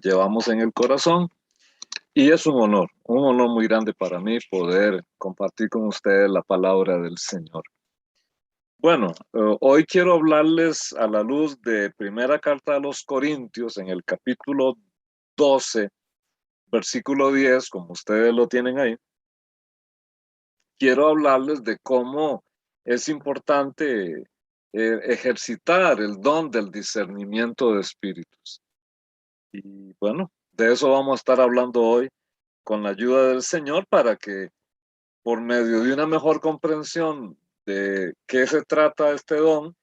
llevamos en el corazón y es un honor muy grande para mí poder compartir con ustedes la palabra del Señor. Bueno, hoy quiero hablarles a la luz de Primera Carta a los Corintios en el capítulo 12, versículo 10, como ustedes lo tienen ahí. Quiero hablarles de cómo es importante ejercitar el don del discernimiento de espíritus. Y bueno, de eso vamos a estar hablando hoy con la ayuda del Señor para que por medio de una mejor comprensión de qué se trata este don,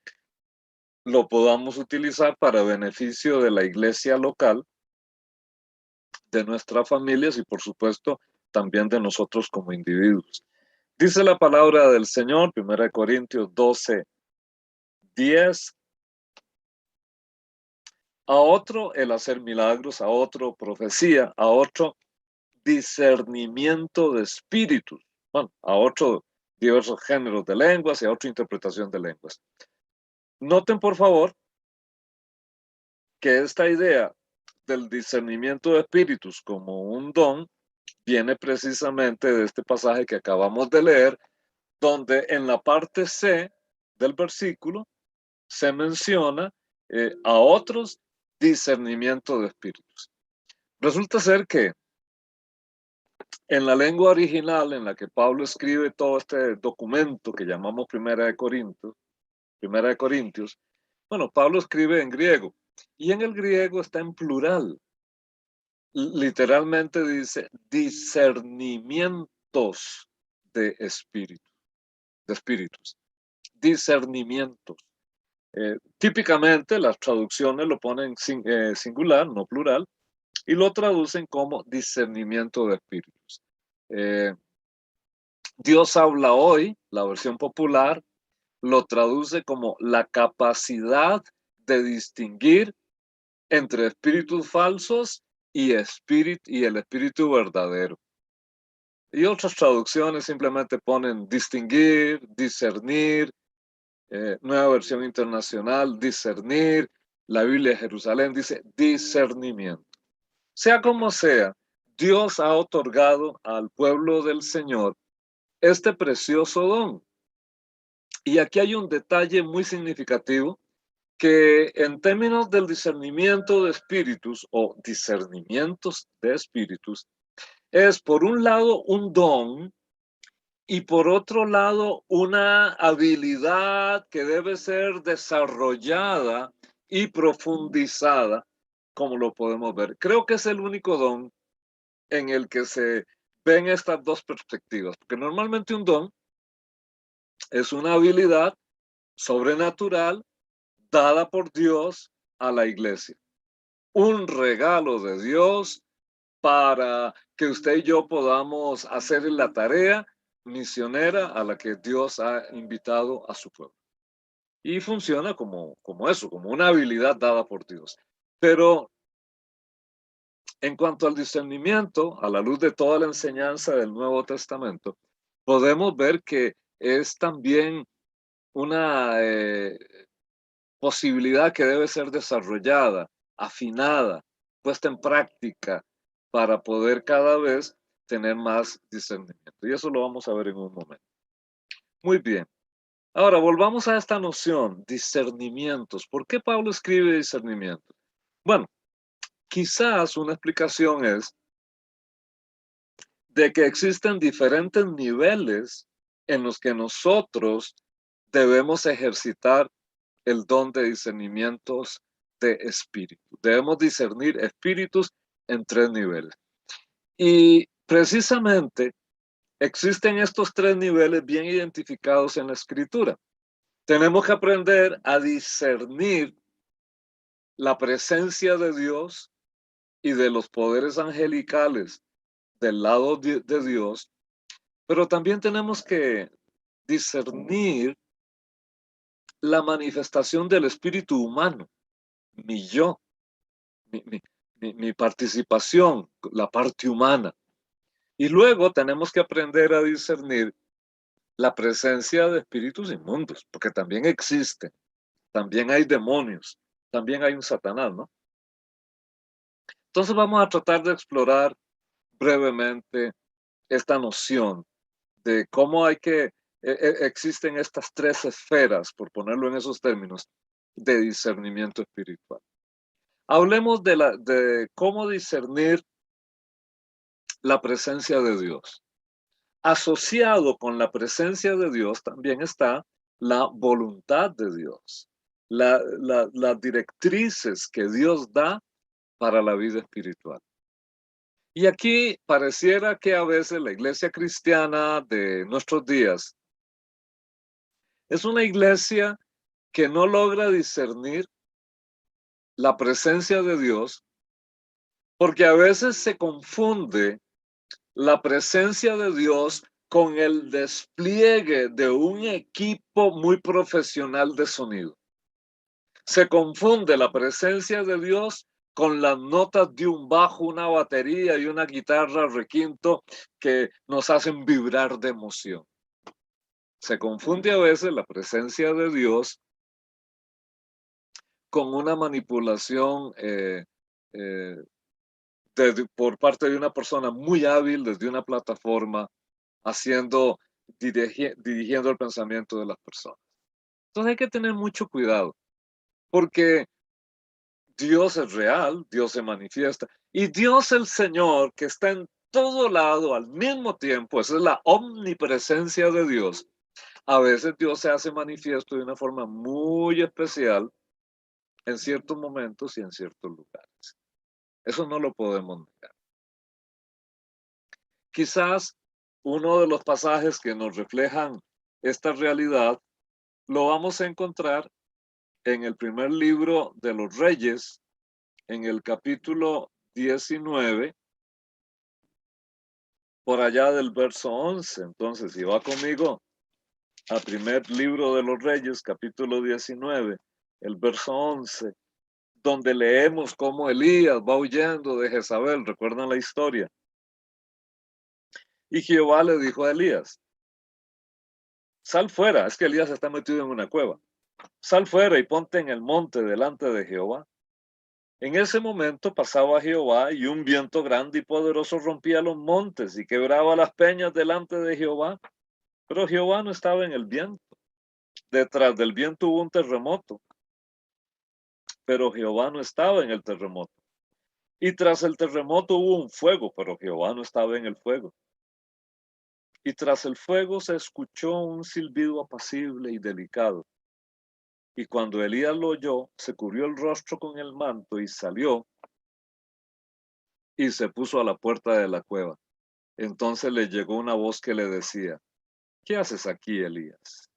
lo podamos utilizar para beneficio de la iglesia local, de nuestras familias y por supuesto también de nosotros como individuos. Dice la palabra del Señor, 1 Corintios 12, 10. A otro el hacer milagros, a otro profecía, a otro discernimiento de espíritus, bueno, a otro diversos géneros de lenguas y a otra interpretación de lenguas. Noten por favor que esta idea del discernimiento de espíritus como un don viene precisamente de este pasaje que acabamos de leer, donde en la parte C del versículo se menciona a otros discernimiento de espíritus. Resulta ser que en la lengua original en la que Pablo escribe todo este documento que llamamos Primera de Corintios, bueno, Pablo escribe en griego y en el griego está en plural. Literalmente dice discernimientos de espíritus, discernimientos. Típicamente las traducciones lo ponen singular, no plural, y lo traducen como discernimiento de espíritus. Dios habla hoy, la versión popular, lo traduce como la capacidad de distinguir entre espíritus falsos y el espíritu verdadero. Y otras traducciones simplemente ponen distinguir, discernir, nueva versión internacional, discernir, la Biblia de Jerusalén dice discernimiento. Sea como sea, Dios ha otorgado al pueblo del Señor este precioso don. Y aquí hay un detalle muy significativo que en términos del discernimiento de espíritus o discernimientos de espíritus, es por un lado un don y por otro lado una habilidad que debe ser desarrollada y profundizada, como lo podemos ver. Creo que es el único don en el que se ven estas dos perspectivas, porque normalmente un don es una habilidad sobrenatural dada por Dios a la iglesia. Un regalo de Dios para que usted y yo podamos hacer la tarea misionera a la que Dios ha invitado a su pueblo. Y funciona como eso, como una habilidad dada por Dios. Pero en cuanto al discernimiento, a la luz de toda la enseñanza del Nuevo Testamento, podemos ver que es también una posibilidad que debe ser desarrollada, afinada, puesta en práctica para poder cada vez tener más discernimiento. Y eso lo vamos a ver en un momento. Muy bien. Ahora, volvamos a esta noción, discernimientos. ¿Por qué Pablo escribe discernimiento? Bueno, quizás una explicación es de que existen diferentes niveles en los que nosotros debemos ejercitar el don de discernimientos de espíritu. Debemos discernir espíritus en tres niveles. Y precisamente existen estos tres niveles bien identificados en la escritura. Tenemos que aprender a discernir la presencia de Dios y de los poderes angelicales del lado de Dios, pero también tenemos que discernir la manifestación del espíritu humano, mi yo, mi participación, la parte humana. Y luego tenemos que aprender a discernir la presencia de espíritus inmundos, porque también existen, también hay demonios, también hay un Satanás, ¿no? Entonces vamos a tratar de explorar brevemente esta noción de cómo existen estas tres esferas, por ponerlo en esos términos, de discernimiento espiritual. Hablemos de cómo discernir la presencia de Dios. Asociado con la presencia de Dios también está la voluntad de Dios, las directrices que Dios da para la vida espiritual. Y aquí pareciera que a veces la iglesia cristiana de nuestros días es una iglesia que no logra discernir la presencia de Dios porque a veces se confunde la presencia de Dios con el despliegue de un equipo muy profesional de sonido. Se confunde la presencia de Dios con las notas de un bajo, una batería y una guitarra requinto que nos hacen vibrar de emoción. Se confunde a veces la presencia de Dios con una manipulación por parte de una persona muy hábil desde una plataforma, dirigiendo el pensamiento de las personas. Entonces hay que tener mucho cuidado, porque Dios es real, Dios se manifiesta, y Dios el Señor, que está en todo lado al mismo tiempo, esa es la omnipresencia de Dios. A veces Dios se hace manifiesto de una forma muy especial en ciertos momentos y en ciertos lugares. Eso no lo podemos negar. Quizás uno de los pasajes que nos reflejan esta realidad lo vamos a encontrar en el primer libro de los Reyes, en el capítulo 19, por allá del verso 11. Entonces, si va conmigo al primer libro de los Reyes, capítulo 19, el verso 11, donde leemos cómo Elías va huyendo de Jezabel, ¿recuerdan la historia? Y Jehová le dijo a Elías, sal fuera, es que Elías está metido en una cueva, sal fuera y ponte en el monte delante de Jehová. En ese momento pasaba Jehová y un viento grande y poderoso rompía los montes y quebraba las peñas delante de Jehová, pero Jehová no estaba en el viento. Detrás del viento hubo un terremoto, pero Jehová no estaba en el terremoto. Y tras el terremoto hubo un fuego, pero Jehová no estaba en el fuego. Y tras el fuego se escuchó un silbido apacible y delicado. Y cuando Elías lo oyó, se cubrió el rostro con el manto y salió y se puso a la puerta de la cueva. Entonces le llegó una voz que le decía, ¿qué haces aquí, Elías?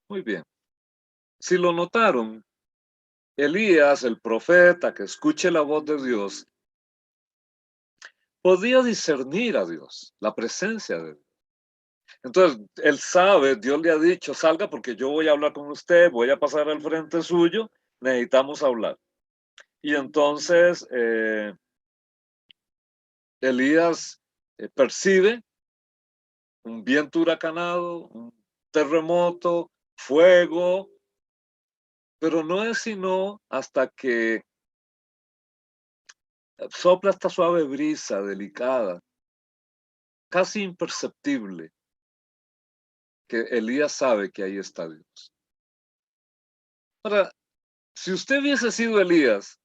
Muy bien. Si lo notaron, Elías, el profeta que escuche la voz de Dios, podía discernir a Dios, la presencia de Dios. Entonces, él sabe, Dios le ha dicho, salga porque yo voy a hablar con usted, voy a pasar al frente suyo, necesitamos hablar. Y entonces Elías percibe un viento huracanado, un terremoto, fuego, pero no es sino hasta que sopla esta suave brisa delicada, casi imperceptible, que Elías sabe que ahí está Dios. Ahora, si usted hubiese sido Elías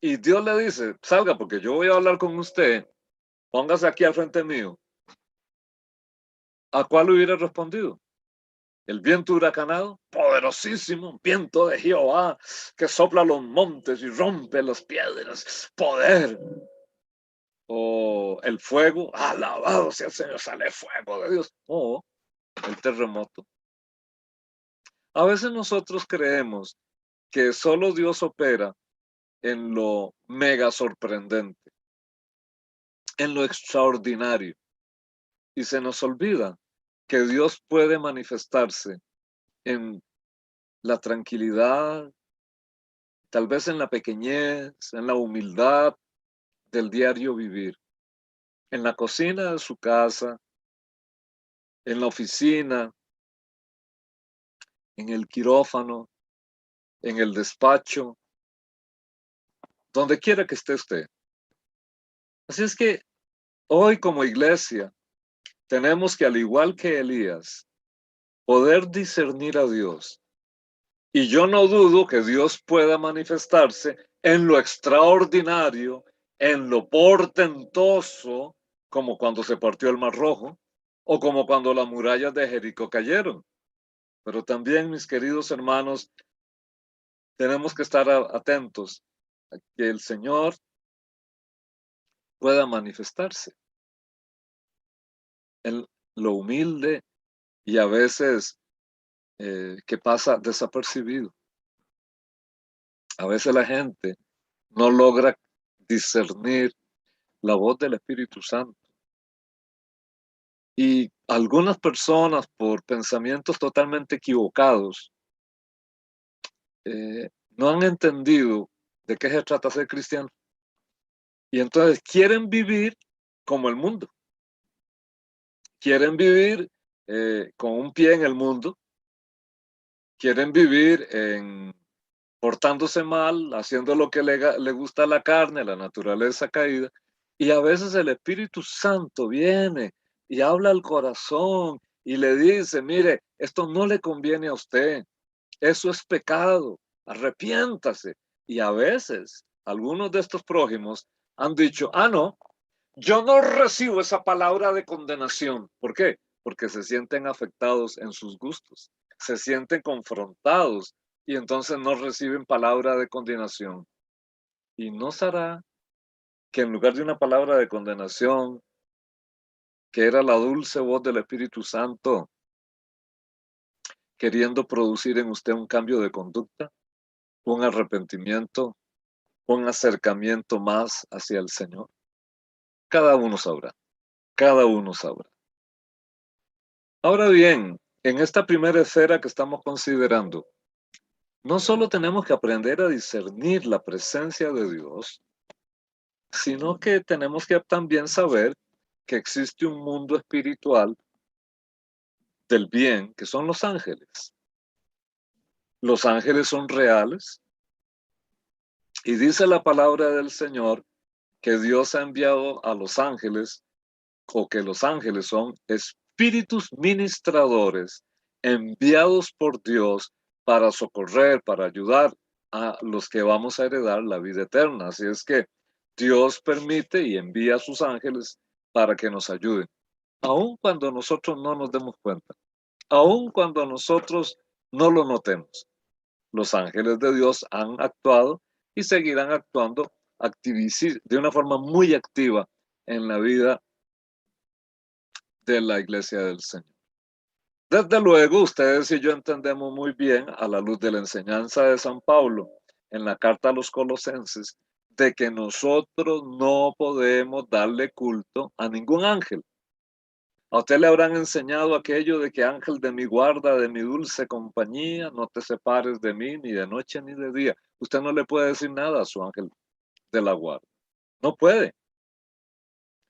y Dios le dice, salga porque yo voy a hablar con usted, póngase aquí al frente mío, ¿a cuál hubiera respondido? El viento huracanado, poderosísimo, viento de Jehová que sopla los montes y rompe las piedras, poder. O el fuego, alabado sea el Señor, sale fuego de Dios. O el terremoto. A veces nosotros creemos que solo Dios opera en lo mega sorprendente, en lo extraordinario. Y se nos olvida que Dios puede manifestarse en la tranquilidad, tal vez en la pequeñez, en la humildad del diario vivir, en la cocina de su casa, en la oficina, en el quirófano, en el despacho, donde quiera que esté usted. Así es que hoy como iglesia tenemos que, al igual que Elías, poder discernir a Dios. Y yo no dudo que Dios pueda manifestarse en lo extraordinario, en lo portentoso, como cuando se partió el Mar Rojo, o como cuando las murallas de Jericó cayeron. Pero también, mis queridos hermanos, tenemos que estar atentos a que el Señor pueda manifestarse en lo humilde y a veces que pasa desapercibido. A veces la gente no logra discernir la voz del Espíritu Santo. Y algunas personas, por pensamientos totalmente equivocados, no han entendido de qué se trata ser cristiano. Y entonces quieren vivir como el mundo. Quieren vivir con un pie en el mundo. Quieren vivir portándose mal, haciendo lo que le gusta a la carne, la naturaleza caída. Y a veces el Espíritu Santo viene y habla al corazón y le dice, mire, esto no le conviene a usted, eso es pecado, arrepiéntase. Y a veces algunos de estos prójimos han dicho, no, yo no recibo esa palabra de condenación. ¿Por qué? Porque se sienten afectados en sus gustos, se sienten confrontados y entonces no reciben palabra de condenación. ¿Y no será que en lugar de una palabra de condenación, que era la dulce voz del Espíritu Santo, queriendo producir en usted un cambio de conducta, un arrepentimiento, un acercamiento más hacia el Señor? Cada uno sabrá, cada uno sabrá. Ahora bien, en esta primera esfera que estamos considerando, no solo tenemos que aprender a discernir la presencia de Dios, sino que tenemos que también saber que existe un mundo espiritual del bien, que son los ángeles. Los ángeles son reales y dice la palabra del Señor que Dios ha enviado a los ángeles, o que los ángeles son espíritus ministradores enviados por Dios para socorrer, para ayudar a los que vamos a heredar la vida eterna. Así es que Dios permite y envía a sus ángeles para que nos ayuden, aun cuando nosotros no nos demos cuenta, aun cuando nosotros no lo notemos. Los ángeles de Dios han actuado y seguirán actuando de una forma muy activa en la vida de la iglesia del Señor. Desde luego, ustedes y yo entendemos muy bien, a la luz de la enseñanza de San Pablo en la carta a los Colosenses, de que nosotros no podemos darle culto a ningún ángel. A usted le habrán enseñado aquello de que ángel de mi guarda, de mi dulce compañía, no te separes de mí ni de noche ni de día. Usted no le puede decir nada a su ángel de la guarda. No puede,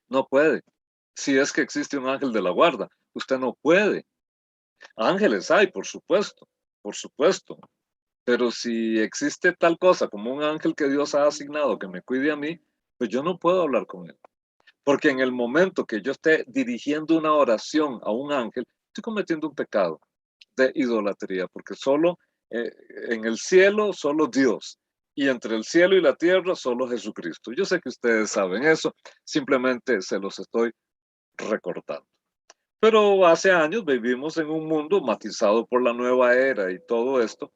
no puede. Si es que existe un ángel de la guarda, usted no puede. Ángeles hay, por supuesto, por supuesto. Pero si existe tal cosa como un ángel que Dios ha asignado que me cuide a mí, pues yo no puedo hablar con él. Porque en el momento que yo esté dirigiendo una oración a un ángel, estoy cometiendo un pecado de idolatría, porque solo en el cielo, solo Dios. Y entre el cielo y la tierra, solo Jesucristo. Yo sé que ustedes saben eso, simplemente se los estoy recordando. Pero hace años vivimos en un mundo matizado por la nueva era y todo esto,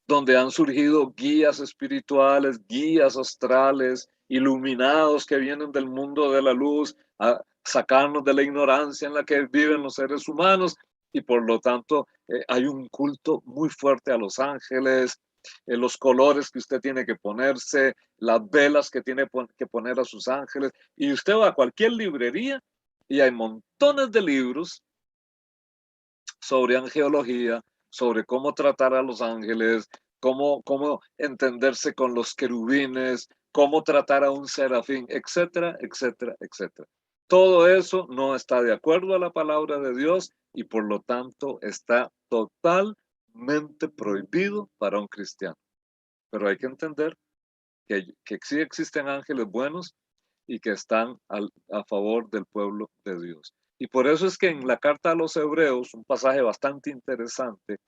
donde han surgido guías espirituales, guías astrales, iluminados que vienen del mundo de la luz a sacarnos de la ignorancia en la que viven los seres humanos, y por lo tanto hay un culto muy fuerte a los ángeles, los colores que usted tiene que ponerse, las velas que tiene que poner a sus ángeles, y usted va a cualquier librería y hay montones de libros sobre angeología, sobre cómo tratar a los ángeles, cómo entenderse con los querubines, cómo tratar a un serafín, etcétera, etcétera, etcétera. Todo eso no está de acuerdo a la palabra de Dios y por lo tanto está totalmente prohibido para un cristiano. Pero hay que entender que sí existen ángeles buenos y que están a favor del pueblo de Dios. Y por eso es que en la carta a los Hebreos, un pasaje bastante interesante,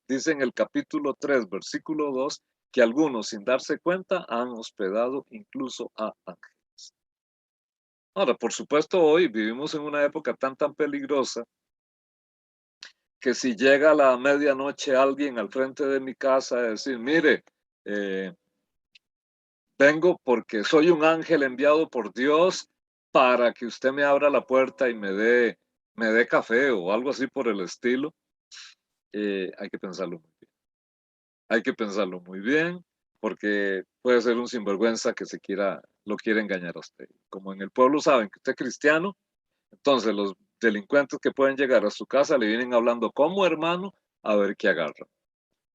dice en el capítulo 3, versículo 2, que algunos sin darse cuenta han hospedado incluso a ángeles. Ahora, por supuesto, hoy vivimos en una época tan peligrosa que si llega a la medianoche alguien al frente de mi casa a decir, mire, eh, vengo porque soy un ángel enviado por Dios para que usted me abra la puerta y me dé café o algo así por el estilo, hay que pensarlo muy bien. Hay que pensarlo muy bien porque puede ser un sinvergüenza que lo quiere engañar a usted. Como en el pueblo saben que usted es cristiano, entonces los delincuentes que pueden llegar a su casa le vienen hablando como hermano a ver qué agarra.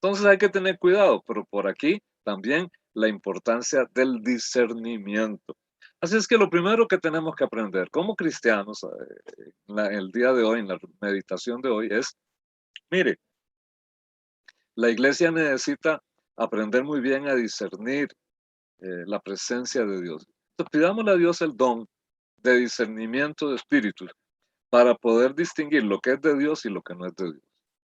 Entonces hay que tener cuidado, pero por aquí también la importancia del discernimiento. Así es que lo primero que tenemos que aprender como cristianos el día de hoy, en la meditación de hoy, es, mire, la iglesia necesita aprender muy bien a discernir la presencia de Dios. Entonces, pidámosle a Dios el don de discernimiento de espíritus para poder distinguir lo que es de Dios y lo que no es de Dios.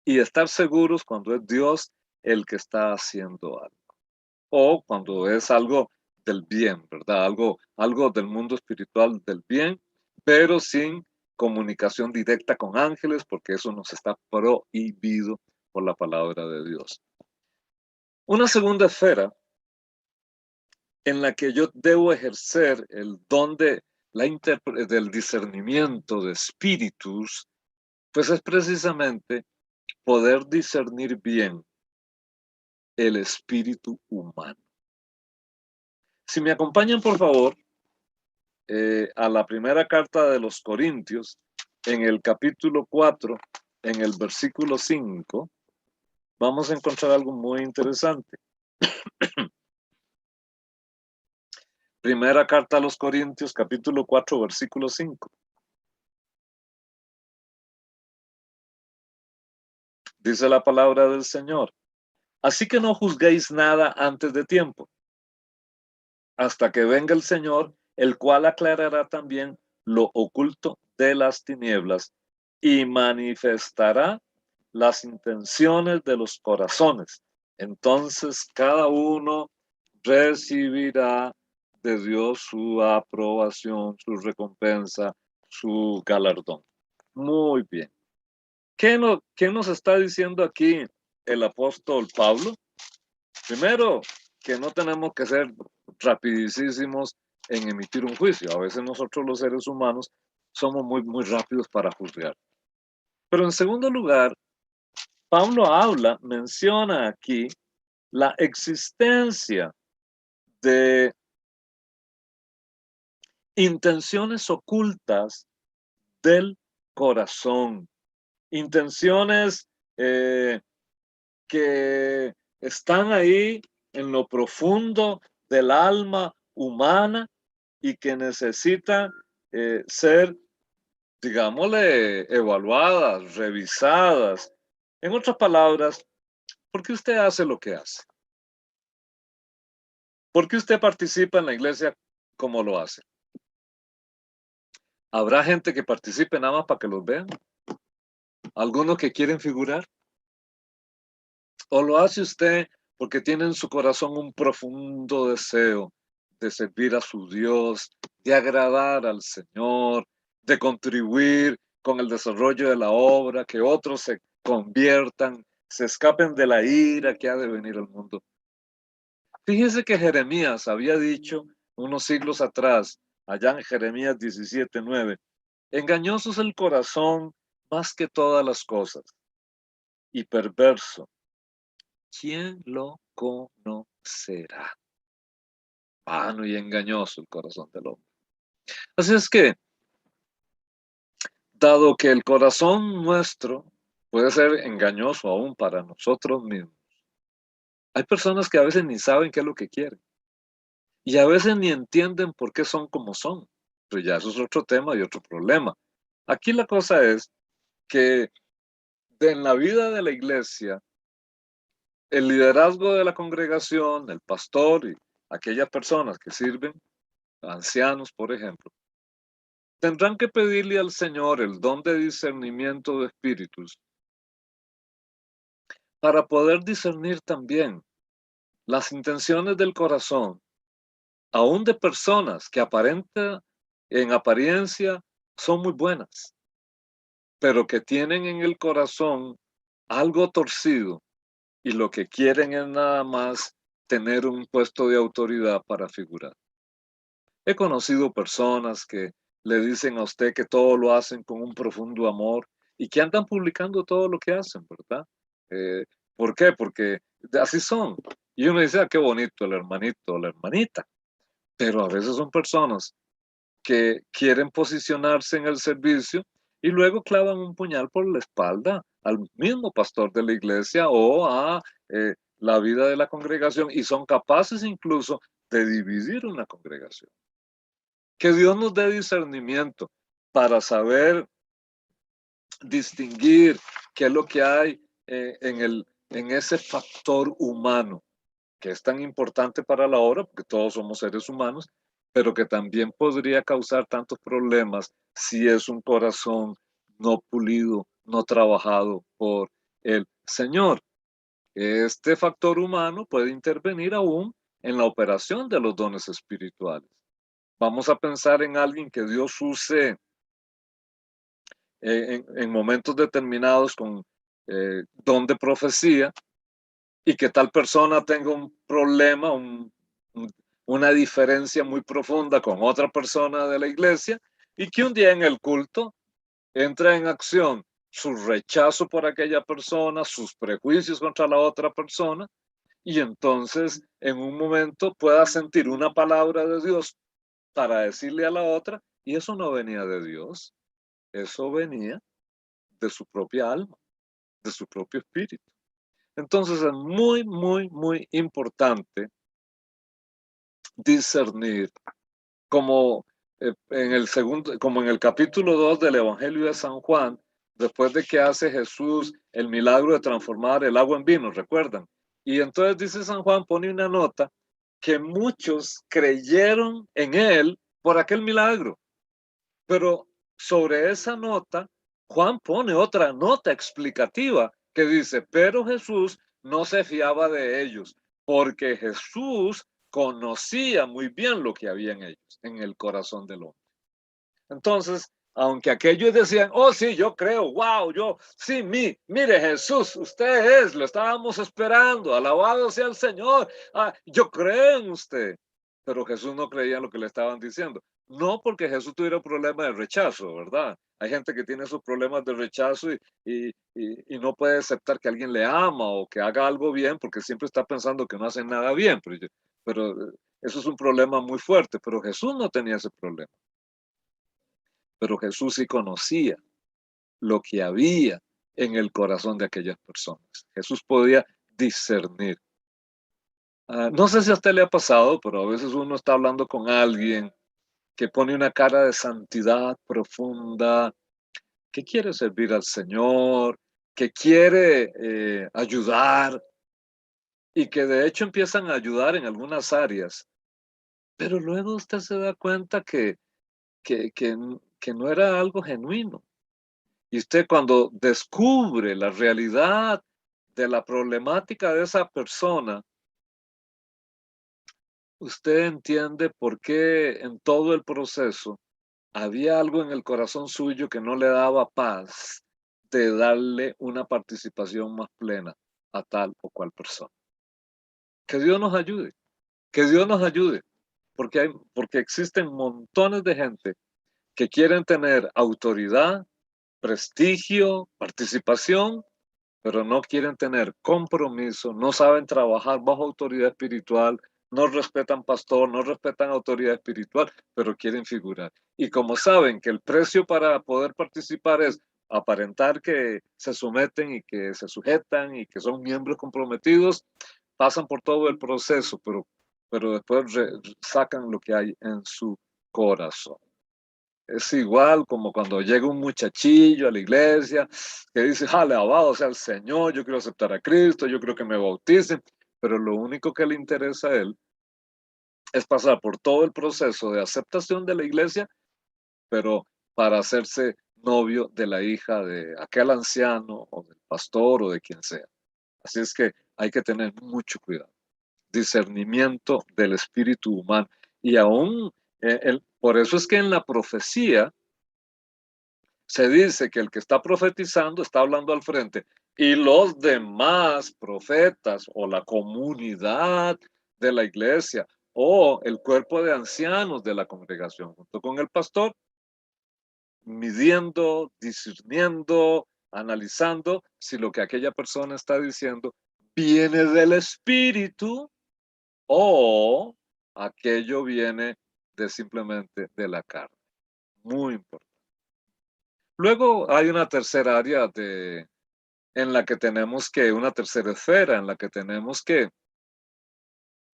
Y estar seguros cuando es Dios el que está haciendo algo. O cuando es algo del bien, ¿verdad? Algo del mundo espiritual del bien, pero sin comunicación directa con ángeles, porque eso nos está prohibido por la palabra de Dios. Una segunda esfera en la que yo debo ejercer el don del discernimiento de espíritus, pues es precisamente poder discernir bien el espíritu humano. Si me acompañan, por favor, a la primera carta de los Corintios, en el capítulo 4, en el versículo 5, vamos a encontrar algo muy interesante. Primera carta a los Corintios, capítulo 4, versículo 5. Dice la palabra del Señor. Así que no juzguéis nada antes de tiempo, hasta que venga el Señor, el cual aclarará también lo oculto de las tinieblas y manifestará las intenciones de los corazones. Entonces cada uno recibirá de Dios su aprobación, su recompensa, su galardón. Muy bien. ¿Qué nos está diciendo aquí el apóstol Pablo? Primero, que no tenemos que ser rapidísimos en emitir un juicio. A veces nosotros los seres humanos somos muy rápidos para juzgar. Pero en segundo lugar, Pablo menciona aquí la existencia de intenciones ocultas del corazón, intenciones que están ahí en lo profundo del alma humana y que necesitan ser, digámosle, evaluadas, revisadas. En otras palabras, ¿por qué usted hace lo que hace? ¿Por qué usted participa en la iglesia como lo hace? ¿Habrá gente que participe nada más para que los vean? ¿Algunos que quieren figurar? ¿O lo hace usted porque tiene en su corazón un profundo deseo de servir a su Dios, de agradar al Señor, de contribuir con el desarrollo de la obra, que otros se conviertan, se escapen de la ira que ha de venir al mundo? Fíjese que Jeremías había dicho unos siglos atrás, allá en Jeremías 17:9, engañoso es el corazón más que todas las cosas y perverso. ¿Quién lo conocerá? Vano y engañoso el corazón del hombre. Así es que, dado que el corazón nuestro puede ser engañoso aún para nosotros mismos, hay personas que a veces ni saben qué es lo que quieren y a veces ni entienden por qué son como son. Pero ya eso es otro tema y otro problema. Aquí la cosa es que en la vida de la iglesia, el liderazgo de la congregación, el pastor aquellas personas que sirven, ancianos, por ejemplo, tendrán que pedirle al Señor el don de discernimiento de espíritus para poder discernir también las intenciones del corazón, aún de personas que en apariencia son muy buenas, pero que tienen en el corazón algo torcido y lo que quieren es nada más tener un puesto de autoridad para figurar. He conocido personas que le dicen a usted que todo lo hacen con un profundo amor y que andan publicando todo lo que hacen, ¿verdad? Eh, ¿Por qué? Porque así son. Y uno dice, qué bonito el hermanito o la hermanita, pero a veces son personas que quieren posicionarse en el servicio y luego clavan un puñal por la espalda al mismo pastor de la iglesia o a la vida de la congregación y son capaces incluso de dividir una congregación. Que Dios nos dé discernimiento para saber distinguir qué es lo que hay en ese factor humano que es tan importante para la obra, porque todos somos seres humanos, pero que también podría causar tantos problemas si es un corazón no pulido, no trabajado por el Señor. Este factor humano puede intervenir aún en la operación de los dones espirituales. Vamos a pensar en alguien que Dios use en momentos determinados con don de profecía y que tal persona tenga un problema, una diferencia muy profunda con otra persona de la iglesia y que un día en el culto entra en acción su rechazo por aquella persona, sus prejuicios contra la otra persona y entonces en un momento pueda sentir una palabra de Dios para decirle a la otra y eso no venía de Dios, eso venía de su propia alma, de su propio espíritu. Entonces es muy, muy, muy importante discernir como como en el capítulo 2 del Evangelio de San Juan, después de que hace Jesús el milagro de transformar el agua en vino, ¿recuerdan? Y entonces dice San Juan, pone una nota que muchos creyeron en él por aquel milagro, pero sobre esa nota, Juan pone otra nota explicativa que dice, pero Jesús no se fiaba de ellos, porque Jesús conocía muy bien lo que había en ellos, en el corazón del hombre. Entonces, aunque aquellos decían, oh sí, yo creo, wow, sí, mire Jesús, usted es, lo estábamos esperando, alabado sea el Señor, yo creo en usted. Pero Jesús no creía en lo que le estaban diciendo. No porque Jesús tuviera un problema de rechazo, ¿verdad? Hay gente que tiene sus problemas de rechazo y no puede aceptar que alguien le ama o que haga algo bien porque siempre está pensando que no hace nada bien. Pero eso es un problema muy fuerte, pero Jesús no tenía ese problema. Pero Jesús sí conocía lo que había en el corazón de aquellas personas. Jesús podía discernir. No sé si a usted le ha pasado, pero a veces uno está hablando con alguien que pone una cara de santidad profunda, que quiere servir al Señor, que quiere ayudar y que de hecho empiezan a ayudar en algunas áreas, pero luego usted se da cuenta que, que, que no era algo genuino. Y usted cuando descubre la realidad de la problemática de esa persona, usted entiende por qué en todo el proceso había algo en el corazón suyo que no le daba paz de darle una participación más plena a tal o cual persona. Que Dios nos ayude, que Dios nos ayude, porque existen montones de gente que quieren tener autoridad, prestigio, participación, pero no quieren tener compromiso, no saben trabajar bajo autoridad espiritual, no respetan pastor, no respetan autoridad espiritual, pero quieren figurar. Y como saben que el precio para poder participar es aparentar que se someten y que se sujetan y que son miembros comprometidos, pasan por todo el proceso, pero después sacan lo que hay en su corazón. Es igual como cuando llega un muchachillo a la iglesia que dice, alabado sea el Señor, yo quiero aceptar a Cristo, yo creo que me bauticen, pero lo único que le interesa a él es pasar por todo el proceso de aceptación de la iglesia, pero para hacerse novio de la hija de aquel anciano o del pastor o de quien sea. Así es que hay que tener mucho cuidado. Discernimiento del espíritu humano. Y aún, por eso es que en la profecía se dice que el que está profetizando está hablando al frente y los demás profetas o la comunidad de la iglesia o el cuerpo de ancianos de la congregación junto con el pastor, midiendo, discerniendo, analizando si lo que aquella persona está diciendo viene del espíritu o aquello viene de simplemente de la carne. Muy importante. Luego hay una tercera área en la que tenemos que, una tercera esfera en la que tenemos que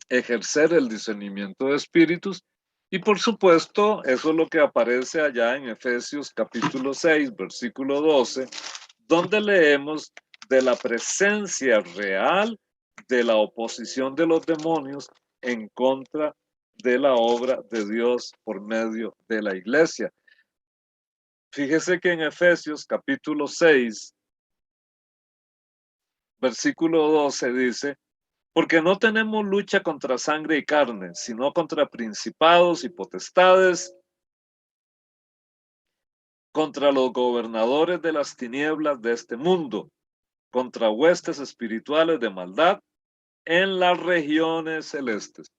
ejercer el discernimiento de espíritus. Y por supuesto, eso es lo que aparece allá en Efesios capítulo 6, versículo 12, donde leemos de la presencia real de la oposición de los demonios en contra de la obra de Dios por medio de la iglesia. Fíjese que en Efesios capítulo 6, versículo 12 dice, porque no tenemos lucha contra sangre y carne, sino contra principados y potestades, contra los gobernadores de las tinieblas de este mundo, contra huestes espirituales de maldad en las regiones celestes.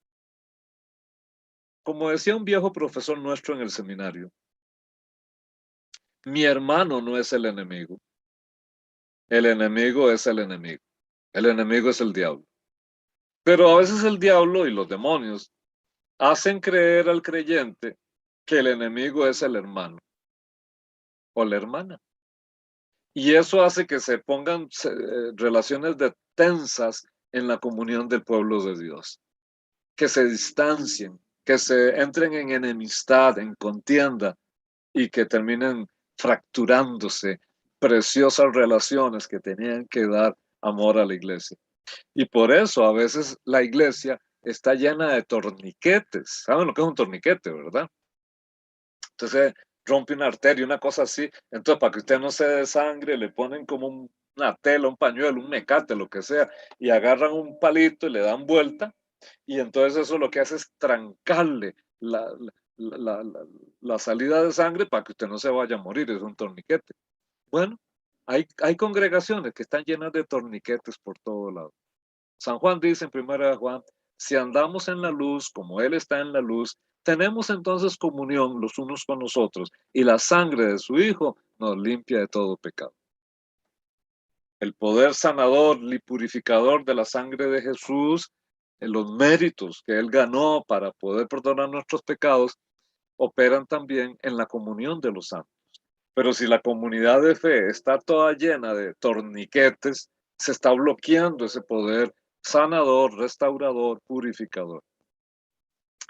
Como decía un viejo profesor nuestro en el seminario, mi hermano no es el enemigo es el enemigo es el diablo. Pero a veces el diablo y los demonios hacen creer al creyente que el enemigo es el hermano o la hermana. Y eso hace que se pongan relaciones de tensas en la comunión del pueblo de Dios, que se distancien, que se entren en enemistad, en contienda y que terminen fracturándose preciosas relaciones que tenían que dar amor a la iglesia. Y por eso a veces la iglesia está llena de torniquetes. ¿Saben lo que es un torniquete, verdad? Entonces rompe una arteria, una cosa así. Entonces, para que usted no se dé sangre, le ponen como una tela, un pañuelo, un mecate, lo que sea, y agarran un palito y le dan vuelta. Y entonces eso lo que hace es trancarle la salida de sangre para que usted no se vaya a morir. Es un torniquete. Bueno, hay congregaciones que están llenas de torniquetes por todo lado. San Juan dice en primera de Juan, si andamos en la luz como Él está en la luz, tenemos entonces comunión los unos con los otros y la sangre de su Hijo nos limpia de todo pecado. El poder sanador y purificador de la sangre de Jesús, en los méritos que Él ganó para poder perdonar nuestros pecados, operan también en la comunión de los santos. Pero si la comunidad de fe está toda llena de torniquetes, se está bloqueando ese poder sanador, restaurador, purificador.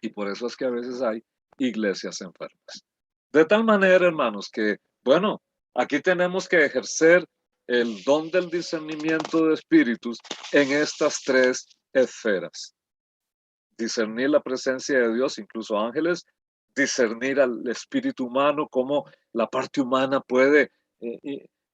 Y por eso es que a veces hay iglesias enfermas. De tal manera, hermanos, que, bueno, aquí tenemos que ejercer el don del discernimiento de espíritus en estas tres esferas. Discernir la presencia de Dios, incluso ángeles, discernir al espíritu humano, cómo la parte humana puede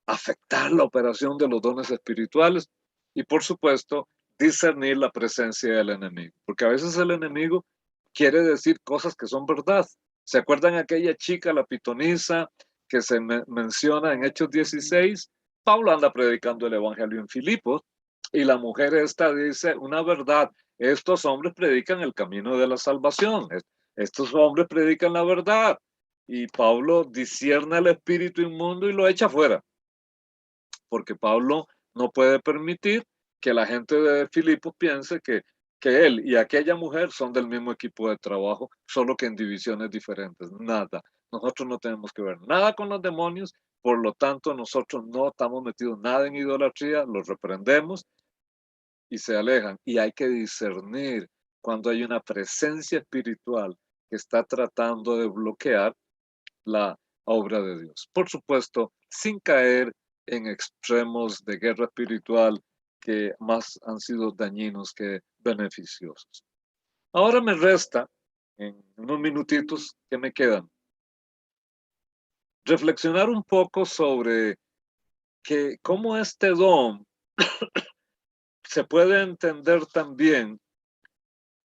afectar la operación de los dones espirituales y, por supuesto, discernir la presencia del enemigo, porque a veces el enemigo quiere decir cosas que son verdad. ¿Se acuerdan aquella chica, la pitonisa, que se menciona en Hechos 16? Pablo anda predicando el evangelio en Filipos y la mujer esta dice una verdad. Estos hombres predican el camino de la salvación. Estos hombres predican la verdad. Y Pablo discierne el espíritu inmundo y lo echa fuera. Porque Pablo no puede permitir que la gente de Filipos piense que él y aquella mujer son del mismo equipo de trabajo, solo que en divisiones diferentes. Nada. Nosotros no tenemos que ver nada con los demonios, por lo tanto nosotros no estamos metidos nada en idolatría, los reprendemos y se alejan. Y hay que discernir cuando hay una presencia espiritual que está tratando de bloquear la obra de Dios. Por supuesto, sin caer en extremos de guerra espiritual que más han sido dañinos que beneficiosos. Ahora me resta, en unos minutitos que me quedan, reflexionar un poco sobre cómo este don se puede entender también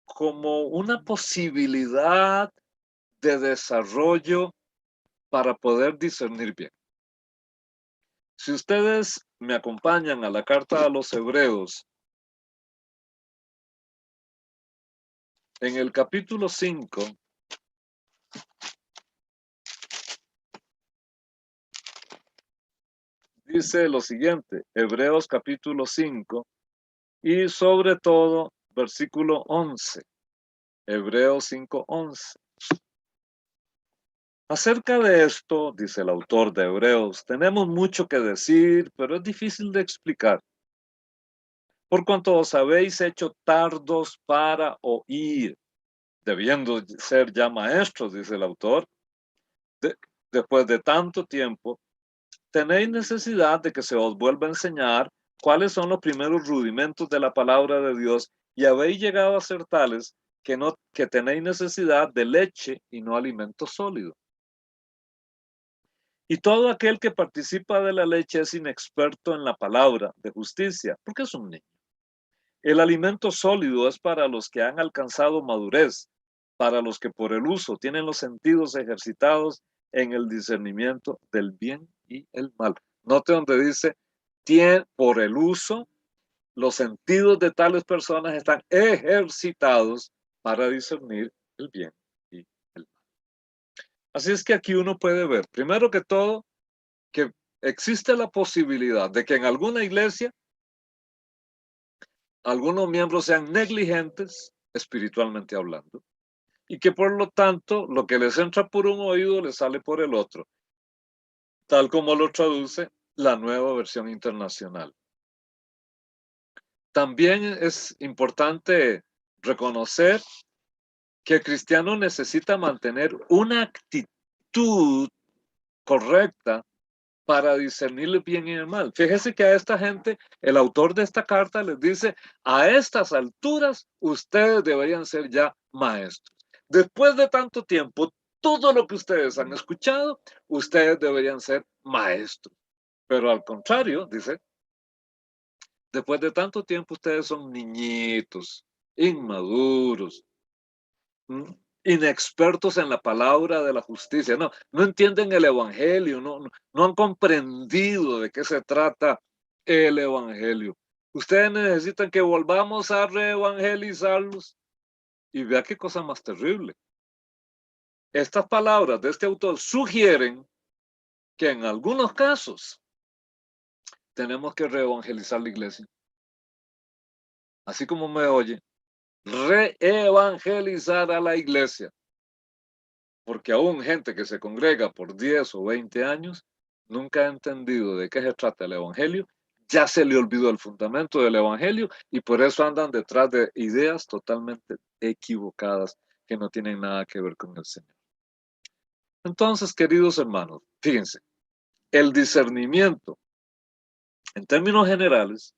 como una posibilidad de desarrollo para poder discernir bien. Si ustedes me acompañan a la carta a los Hebreos, en el capítulo 5, dice lo siguiente, Hebreos capítulo 5 y sobre todo versículo 11, Hebreos 5:11. Acerca de esto, dice el autor de Hebreos, tenemos mucho que decir, pero es difícil de explicar. Por cuanto os habéis hecho tardos para oír, debiendo ser ya maestros, dice el autor, de- después de tanto tiempo, tenéis necesidad de que se os vuelva a enseñar cuáles son los primeros rudimentos de la palabra de Dios y habéis llegado a ser tales que tenéis necesidad de leche y no alimento sólido. Y todo aquel que participa de la leche es inexperto en la palabra de justicia, porque es un niño. El alimento sólido es para los que han alcanzado madurez, para los que por el uso tienen los sentidos ejercitados en el discernimiento del bien y el mal. Note donde dice, por el uso, los sentidos de tales personas están ejercitados para discernir el bien y el mal. Así es que aquí uno puede ver, primero que todo, que existe la posibilidad de que en alguna iglesia algunos miembros sean negligentes espiritualmente hablando y que por lo tanto lo que les entra por un oído les sale por el otro, tal como lo traduce la Nueva Versión Internacional. También es importante reconocer que el cristiano necesita mantener una actitud correcta para discernir el bien y el mal. Fíjese que a esta gente, el autor de esta carta les dice, a estas alturas ustedes deberían ser ya maestros. Después de tanto tiempo, todo lo que ustedes han escuchado, ustedes deberían ser maestros. Pero al contrario, dice, después de tanto tiempo ustedes son niñitos, inmaduros, inexpertos en la palabra de la justicia, no entienden el evangelio, no han comprendido de qué se trata el evangelio. Ustedes necesitan que volvamos a reevangelizarlos. Y vea qué cosa más terrible. Estas palabras de este autor sugieren que en algunos casos tenemos que reevangelizar la iglesia. Así como me oye, reevangelizar a la iglesia. Porque aún gente que se congrega por 10 o 20 años nunca ha entendido de qué se trata el evangelio, ya se le olvidó el fundamento del evangelio y por eso andan detrás de ideas totalmente equivocadas que no tienen nada que ver con el Señor. Entonces, queridos hermanos, fíjense, el discernimiento en términos generales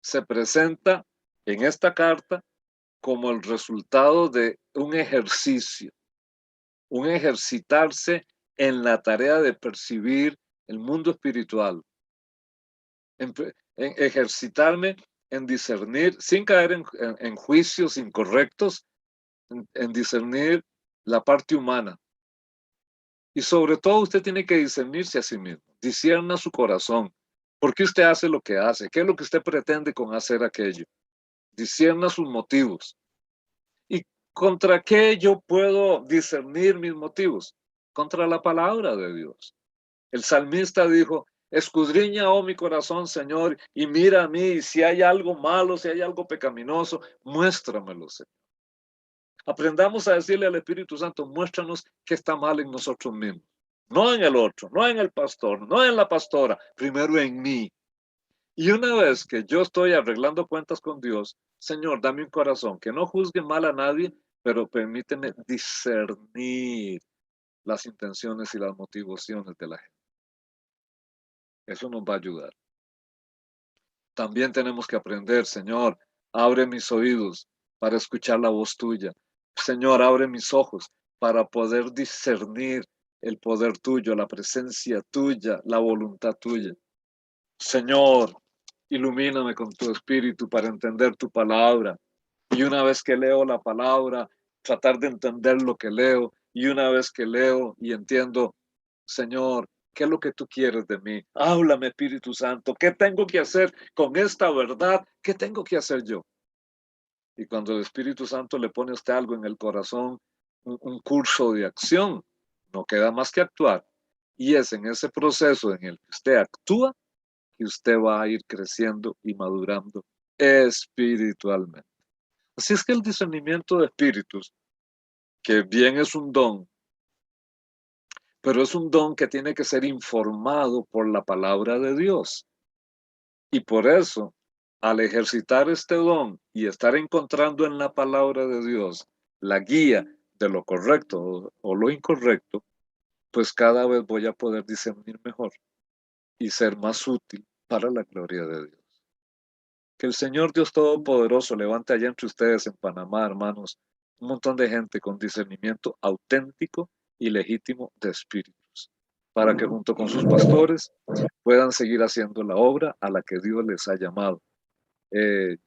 se presenta en esta carta como el resultado de un ejercitarse en la tarea de percibir el mundo espiritual, en ejercitarme en discernir, sin caer en juicios incorrectos, en discernir la parte humana. Y sobre todo usted tiene que discernirse a sí mismo, discierna su corazón. ¿Por qué usted hace lo que hace? ¿Qué es lo que usted pretende con hacer aquello? Discierna sus motivos. ¿Y contra qué yo puedo discernir mis motivos? Contra la palabra de Dios. El salmista dijo, escudriña, oh mi corazón, Señor, y mira a mí, y si hay algo malo, si hay algo pecaminoso, muéstramelo, Señor. Aprendamos a decirle al Espíritu Santo, muéstranos qué está mal en nosotros mismos. No en el otro, no en el pastor, no en la pastora, primero en mí. Y una vez que yo estoy arreglando cuentas con Dios, Señor, dame un corazón que no juzgue mal a nadie, pero permíteme discernir las intenciones y las motivaciones de la gente. Eso nos va a ayudar. También tenemos que aprender, Señor, abre mis oídos para escuchar la voz tuya. Señor, abre mis ojos para poder discernir el poder tuyo, la presencia tuya, la voluntad tuya. Señor, ilumíname con tu espíritu para entender tu palabra. Y una vez que leo la palabra, tratar de entender lo que leo. Y una vez que leo y entiendo, Señor, ¿qué es lo que tú quieres de mí? Háblame, Espíritu Santo. ¿Qué tengo que hacer con esta verdad? ¿Qué tengo que hacer yo? Y cuando el Espíritu Santo le pone a usted algo en el corazón, un curso de acción, no queda más que actuar. Y es en ese proceso en el que usted actúa que usted va a ir creciendo y madurando espiritualmente. Así es que el discernimiento de espíritus, que bien es un don, pero es un don que tiene que ser informado por la palabra de Dios. Y por eso, al ejercitar este don y estar encontrando en la palabra de Dios la guía de lo correcto o lo incorrecto, pues cada vez voy a poder discernir mejor y ser más útil para la gloria de Dios. Que el Señor Dios Todopoderoso levante allá entre ustedes en Panamá, hermanos, un montón de gente con discernimiento auténtico y legítimo de espíritus, para que junto con sus pastores puedan seguir haciendo la obra a la que Dios les ha llamado.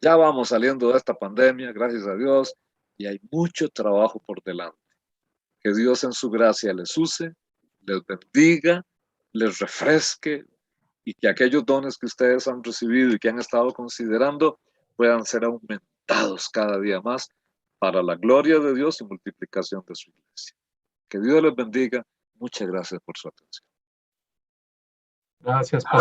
Ya vamos saliendo de esta pandemia, gracias a Dios, y hay mucho trabajo por delante. Que Dios en su gracia les use, les bendiga, les refresque, y que aquellos dones que ustedes han recibido y que han estado considerando puedan ser aumentados cada día más para la gloria de Dios y multiplicación de su iglesia. Que Dios les bendiga. Muchas gracias por su atención. Gracias,